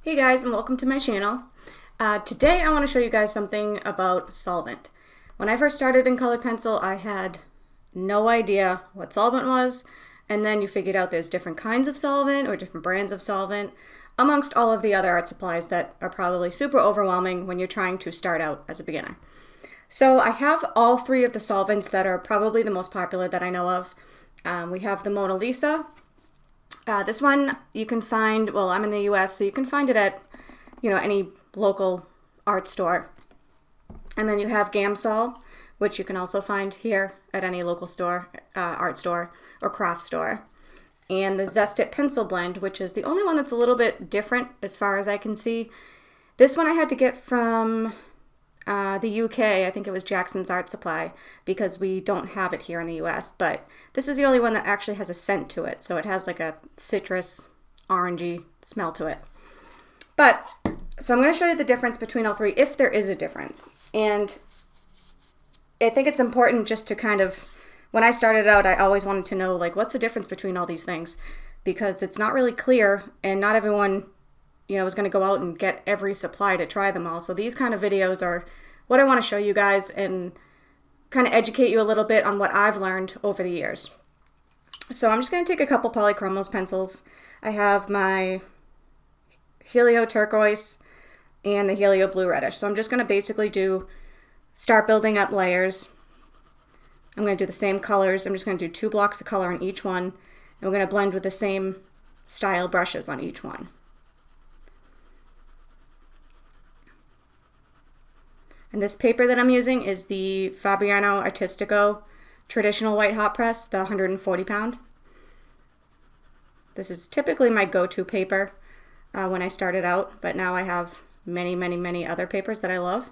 Hey guys, and welcome to my channel. Today I want to show you guys something about solvent. When I first started in colored pencil, I had no idea what solvent was, and then you figured out there's different kinds of solvent or different brands of solvent, amongst all of the other art supplies that are probably super overwhelming when you're trying to start out as a beginner. So I have all three of the solvents that are probably the most popular that I know of. We have the Mona Lisa. This one you can find, well, I'm in the US, so you can find it at, any local art store. And then you have Gamsol, which you can also find here at any local store, art store, or craft store. And the Zested Pencil Blend, which is the only one that's a little bit different as far as I can see. This one I had to get from the UK. I think it was Jackson's Art Supply because we don't have it here in the US. But this is the only one that actually has a scent to it. So it has like a citrus, orangey smell to it. But, so I'm going to show you the difference between all three, if there is a difference. And I think it's important just to kind of, when I started out, I always wanted to know, like, what's the difference between all these things? Because it's not really clear, and not everyone is going to go out and get every supply to try them all. So these kind of videos are what I want to show you guys and kind of educate you a little bit on what I've learned over the years. So I'm just going to take a couple polychromos pencils. I have my Helio Turquoise and the Helio Blue Reddish. So I'm just going to basically start building up layers. I'm going to do the same colors. I'm just going to do 2 blocks of color on each one. And we're going to blend with the same style brushes on each one. And this paper that I'm using is the Fabriano Artistico traditional white hot press, the 140 pound. This is typically my go-to paper when I started out, but now I have many, many, many other papers that I love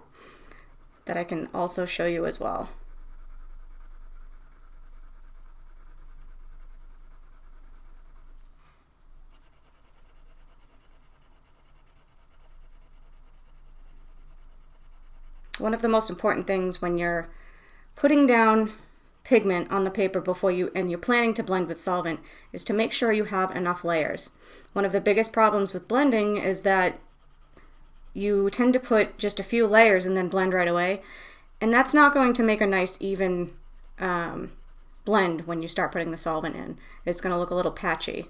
that I can also show you as well. One of the most important things when you're putting down pigment on the paper and you're planning to blend with solvent is to make sure you have enough layers. One of the biggest problems with blending is that you tend to put just a few layers and then blend right away, and that's not going to make a nice even blend when you start putting the solvent in. It's going to look a little patchy.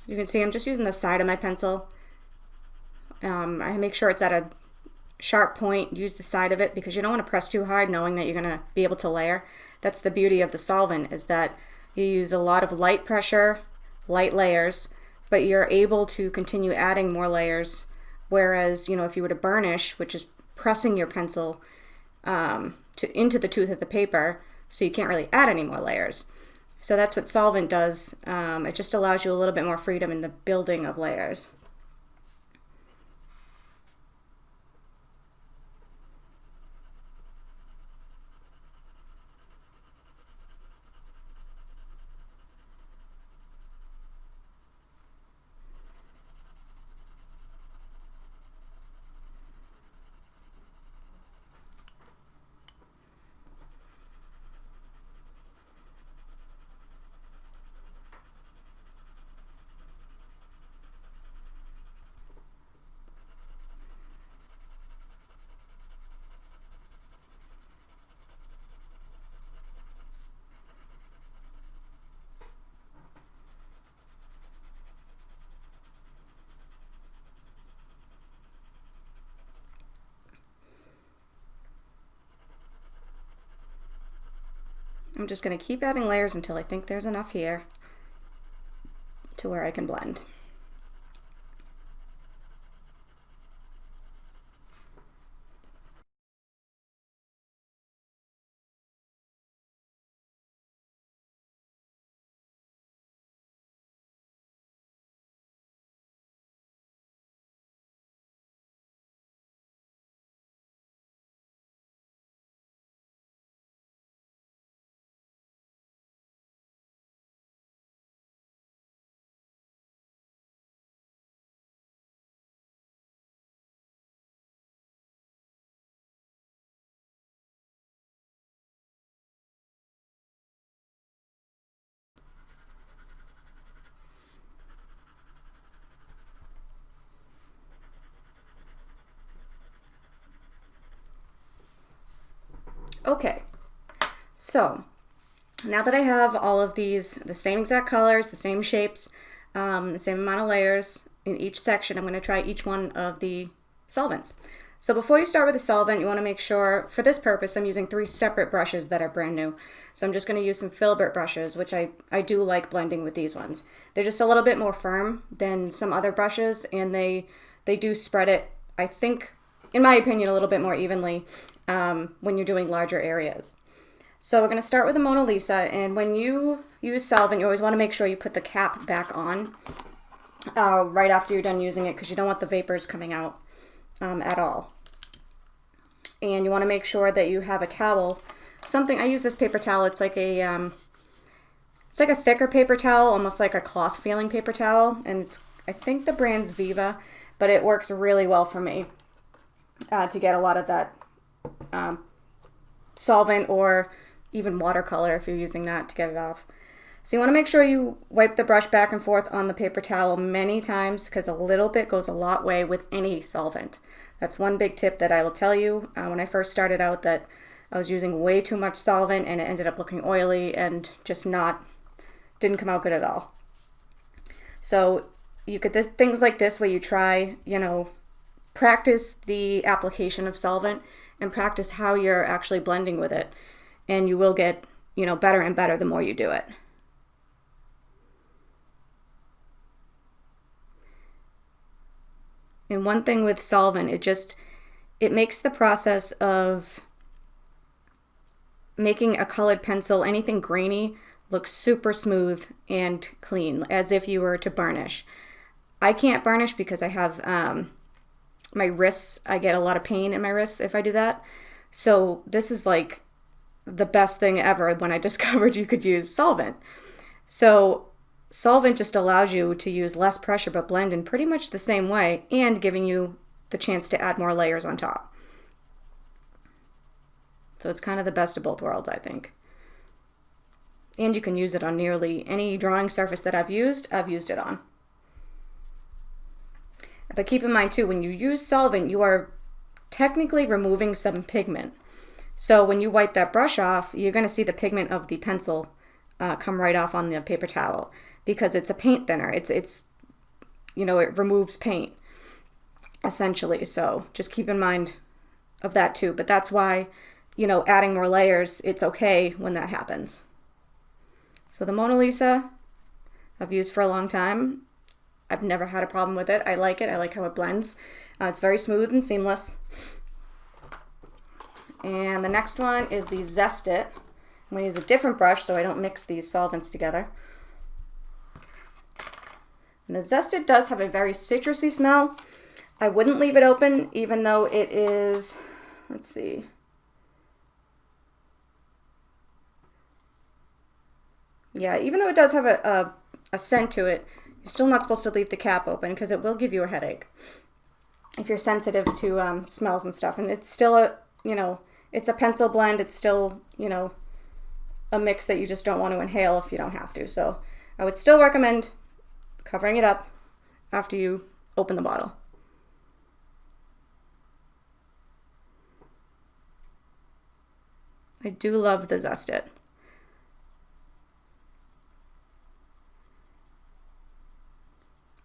You can see I'm just using the side of my pencil. I make sure it's at a sharp point. Use the side of it because you don't want to press too hard knowing that you're going to be able to layer. That's the beauty of the solvent, is that you use a lot of light pressure, light layers, but you're able to continue adding more layers. Whereas, if you were to burnish, which is pressing your pencil into the tooth of the paper, so you can't really add any more layers. So that's what solvent does. It just allows you a little bit more freedom in the building of layers. I'm just going to keep adding layers until I think there's enough here to where I can blend. So now that I have all of these, the same exact colors, the same shapes, the same amount of layers in each section, I'm going to try each one of the solvents. So before you start with the solvent, you want to make sure, for this purpose, I'm using 3 separate brushes that are brand new. So I'm just going to use some filbert brushes, which I do like blending with these ones. They're just a little bit more firm than some other brushes, and they do spread it, I think, in my opinion, a little bit more evenly when you're doing larger areas. So we're going to start with the Mona Lisa, and when you use solvent, you always want to make sure you put the cap back on right after you're done using it, because you don't want the vapors coming out at all. And you want to make sure that you have a towel. I use this paper towel. It's like a thicker paper towel, almost like a cloth feeling paper towel, and I think the brand's Viva, but it works really well for me to get a lot of that solvent, or even watercolor if you're using that to get it off. So you want to make sure you wipe the brush back and forth on the paper towel many times, because a little bit goes a lot way with any solvent. That's one big tip that I will tell you. When I first started out, that I was using way too much solvent and it ended up looking oily and just didn't come out good at all. So you could, things like this where you try, practice the application of solvent and practice how you're actually blending with it. And you will get, better and better the more you do it. And one thing with solvent, it makes the process of making a colored pencil, anything grainy, look super smooth and clean, as if you were to burnish. I can't burnish because I have my wrists, I get a lot of pain in my wrists if I do that. So this is like the best thing ever when I discovered you could use solvent. So solvent just allows you to use less pressure but blend in pretty much the same way, and giving you the chance to add more layers on top. So it's kind of the best of both worlds, I think. And you can use it on nearly any drawing surface that I've used it on. But keep in mind too, when you use solvent, you are technically removing some pigment. So when you wipe that brush off, you're going to see the pigment of the pencil come right off on the paper towel, because it's a paint thinner. It removes paint essentially. So just keep in mind of that too. But that's why, adding more layers, it's okay when that happens. So the Mona Lisa I've used for a long time. I've never had a problem with it. I like it. I like how it blends. It's very smooth and seamless. And the next one is the Zested. I'm going to use a different brush so I don't mix these solvents together. And the Zested does have a very citrusy smell. I wouldn't leave it open, even though it is, let's see. Yeah, even though it does have a scent to it, you're still not supposed to leave the cap open, because it will give you a headache if you're sensitive to smells and stuff. And it's still it's a pencil blend. It's still, a mix that you just don't want to inhale if you don't have to. So I would still recommend covering it up after you open the bottle. I do love the Zested.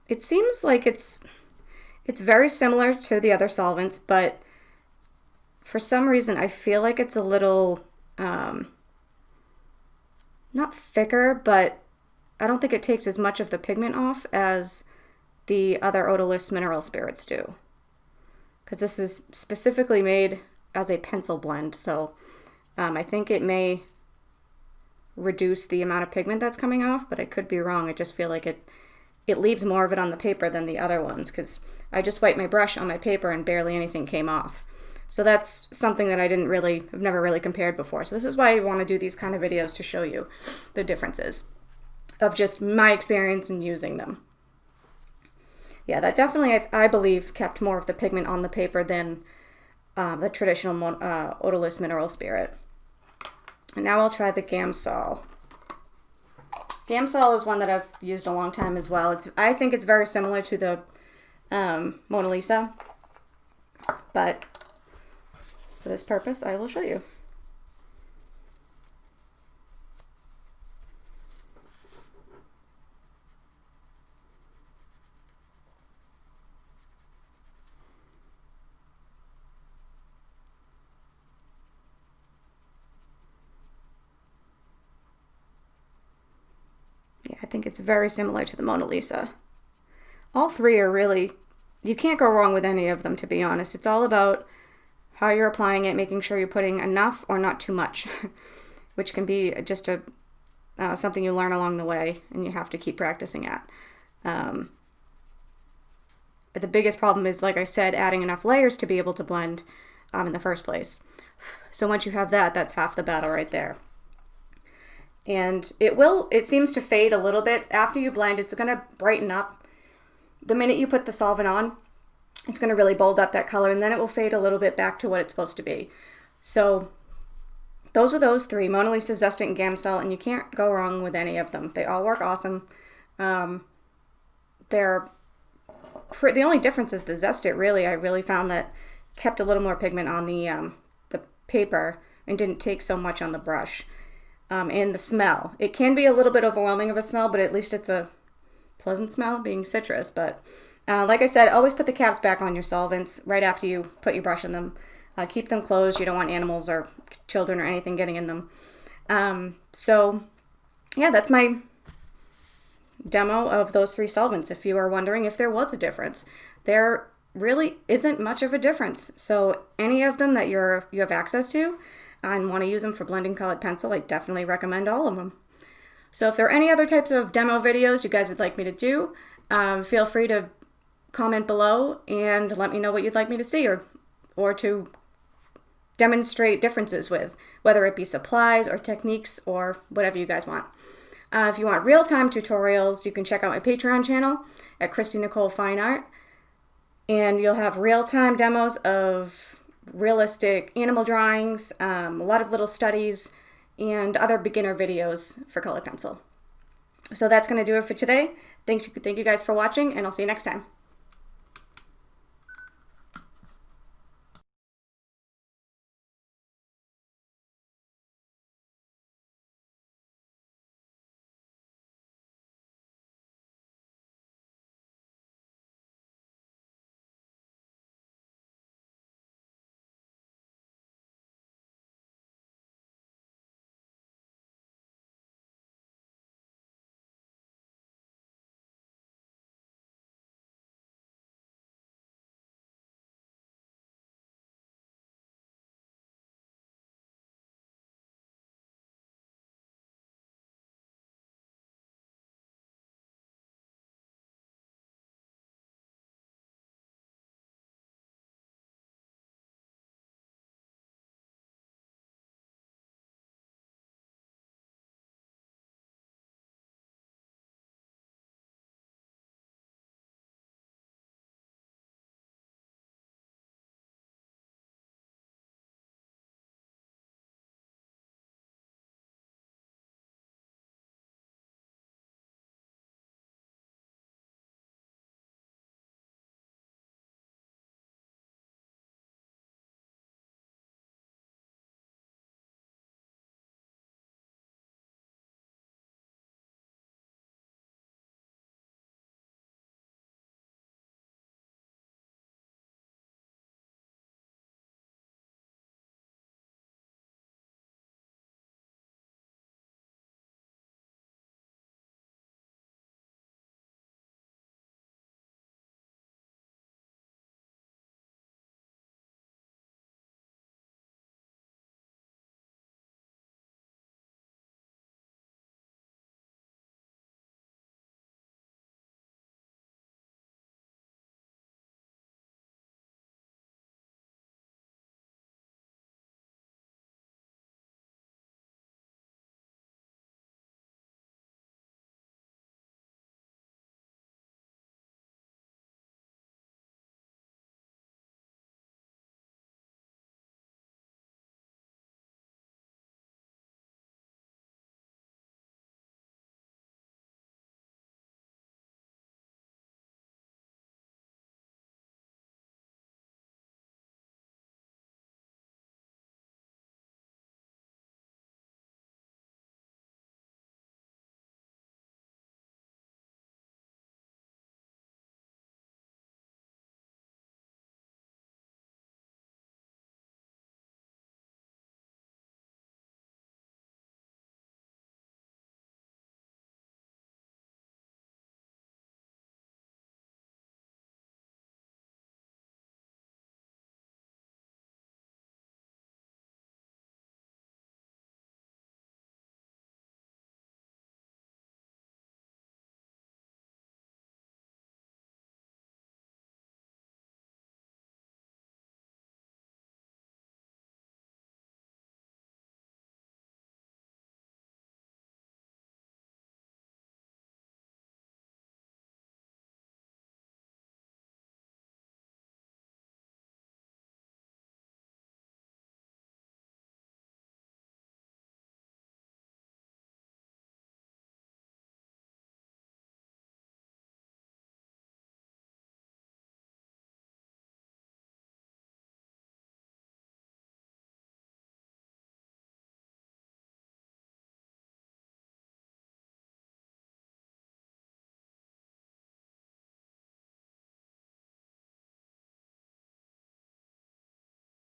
It seems like it's very similar to the other solvents, but for some reason I feel like it's a little not thicker, but I don't think it takes as much of the pigment off as the other odorless mineral spirits do, because this is specifically made as a pencil blend. So I think it may reduce the amount of pigment that's coming off, but I could be wrong. I just feel like it leaves more of it on the paper than the other ones, because I just wiped my brush on my paper and barely anything came off. So that's something that I've never really compared before. So this is why I want to do these kind of videos, to show you the differences of just my experience in using them. Yeah, that definitely, I believe, kept more of the pigment on the paper than the traditional odorless mineral spirit. And now I'll try the Gamsol. Gamsol is one that I've used a long time as well. I think it's very similar to the Mona Lisa, but for this purpose, I will show you. I think it's very similar to the Mona Lisa. All three are really, you can't go wrong with any of them, to be honest. It's all about how you're applying it, making sure you're putting enough or not too much, which can be just something you learn along the way and you have to keep practicing at. The biggest problem is, like I said, adding enough layers to be able to blend in the first place. So once you have that, that's half the battle right there. And it seems to fade a little bit. After you blend, it's going to brighten up. The minute you put the solvent on, it's going to really bold up that color, and then it will fade a little bit back to what it's supposed to be. So those were those three, Mona Lisa, Zested, and Gamsol, and you can't go wrong with any of them. They all work awesome. The only difference is the Zested, really. I really found that kept a little more pigment on the paper and didn't take so much on the brush. And the smell. It can be a little bit overwhelming of a smell, but at least it's a pleasant smell, being citrus. But like I said, always put the caps back on your solvents right after you put your brush in them. Keep them closed. You don't want animals or children or anything getting in them. So yeah, that's my demo of those three solvents. If you are wondering if there was a difference, there really isn't much of a difference. So any of them that you have access to and want to use them for blending colored pencil, I definitely recommend all of them. So if there are any other types of demo videos you guys would like me to do, feel free to comment below and let me know what you'd like me to see or to demonstrate differences with, whether it be supplies or techniques or whatever you guys want. If you want real-time tutorials, you can check out my Patreon channel at Christy Nicole Fine Art, and you'll have real-time demos of realistic animal drawings, a lot of little studies, and other beginner videos for colored pencil. So that's going to do it for today. Thank you guys for watching, and I'll see you next time.